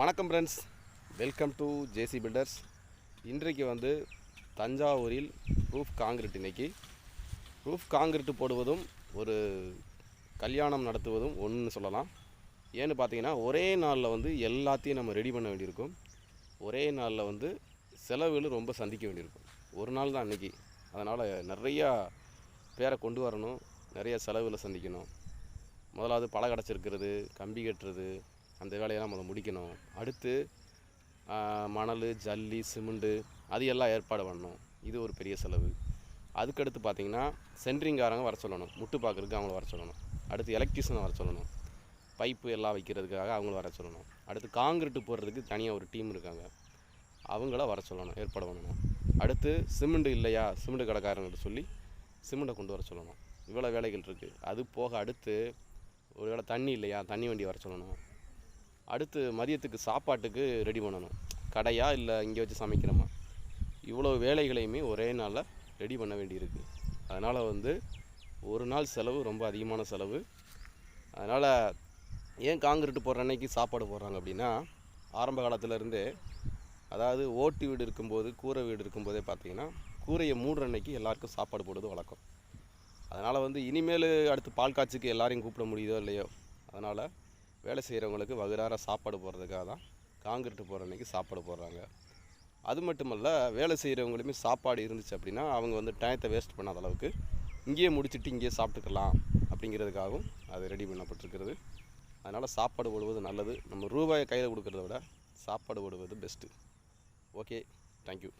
வணக்கம் friends, welcome to JC builders. இன்றைக்கு வந்து தஞ்சாவூரில் ரூஃப் காங்கிரீட். இன்றைக்கி ரூஃப் காங்கிரீட் போடுவதும் ஒரு கல்யாணம் நடத்துவதும் ஒன்றுன்னு சொல்லலாம். ஏன்னு பார்த்தீங்கன்னா, ஒரே நாளில் வந்து எல்லாத்தையும் நம்ம ரெடி பண்ண வேண்டியிருக்கும். ஒரே நாளில் வந்து செலவுகள் ரொம்ப சந்திக்க வேண்டியிருக்கும். ஒரு நாள் தான் அன்றைக்கி. அதனால் நிறையா பேரை கொண்டு வரணும், நிறைய செலவுகளை சந்திக்கணும். முதலாவது பழம் கிடச்சிருக்கிறது, கம்பி கட்டுறது, அந்த வேலையெல்லாம் முதல்ல முடிக்கணும். அடுத்து மணல், ஜல்லி, சிமெண்ட்டு அது எல்லாம் ஏற்பாடு பண்ணணும். இது ஒரு பெரிய செலவு. அதுக்கடுத்து பார்த்திங்கன்னா சென்ட்ரிங்காரங்க வர சொல்லணும், முட்டு பார்க்குறதுக்கு அவங்கள வர சொல்லணும். அடுத்து எலக்ட்ரிஷனை வர சொல்லணும், பைப்பு எல்லாம் வைக்கிறதுக்காக அவங்கள வர சொல்லணும். அடுத்து காங்கிரீட்டு போடுறதுக்கு தனியாக ஒரு டீம் இருக்காங்க, அவங்கள வர சொல்லணும், ஏற்பாடு பண்ணணும். அடுத்து சிமெண்ட்டு இல்லையா, சிமெண்ட்டு கடைக்காரங்கிட்ட சொல்லி சிமெண்ட்டை கொண்டு வர சொல்லணும். இவ்வளோ வேலைகள் இருக்குது. அது போக அடுத்து ஒரு வேளை தண்ணி இல்லையா, தண்ணி வண்டி வர சொல்லணும். அடுத்து மதியத்துக்கு சாப்பாட்டுக்கு ரெடி பண்ணணும், கடையா இல்லை இங்கே வச்சு சமைக்கிறோமா. இவ்வளோ வேலைகளையுமே ஒரே நாளில் ரெடி பண்ண வேண்டியிருக்கு. அதனால் வந்து ஒரு நாள் செலவு ரொம்ப அதிகமான செலவு. அதனால் ஏன் காங்கிரீட்டு போடுற அன்னைக்கு சாப்பாடு போடுறாங்க அப்படின்னா, ஆரம்ப காலத்துலேருந்தே, அதாவது ஓட்டு வீடு இருக்கும்போது, கூரை வீடு இருக்கும்போதே பார்த்திங்கன்னா, கூரையை மூடுற அன்னைக்கு எல்லாருக்கும் சாப்பாடு போடுறது வழக்கம். அதனால் வந்து இனிமேல் அடுத்து பால் காய்ச்சிக்கு எல்லாரையும் கூப்பிட முடியுதோ இல்லையோ, அதனால் வேலை செய்கிறவங்களுக்கு வகுறார சாப்பாடு போடுறதுக்காக தான் காங்கிரீட்டு போடுற அன்றைக்கி சாப்பாடு போடுறாங்க. அது மட்டுமல்ல, வேலை செய்கிறவங்களுமே சாப்பாடு இருந்துச்சு அப்படின்னா அவங்க வந்து டயத்தை வேஸ்ட் பண்ணாத அளவுக்கு இங்கேயே முடிச்சுட்டு இங்கேயே சாப்பிட்டுக்கலாம் அப்படிங்கிறதுக்காகவும் அது ரெடி பண்ணப்பட்டிருக்கிறது. அதனால் சாப்பாடு போடுவது நல்லது. நம்ம ரூபாயை கையில் கொடுக்குறத விட சாப்பாடு போடுவது பெஸ்ட்டு. Okay, thank you.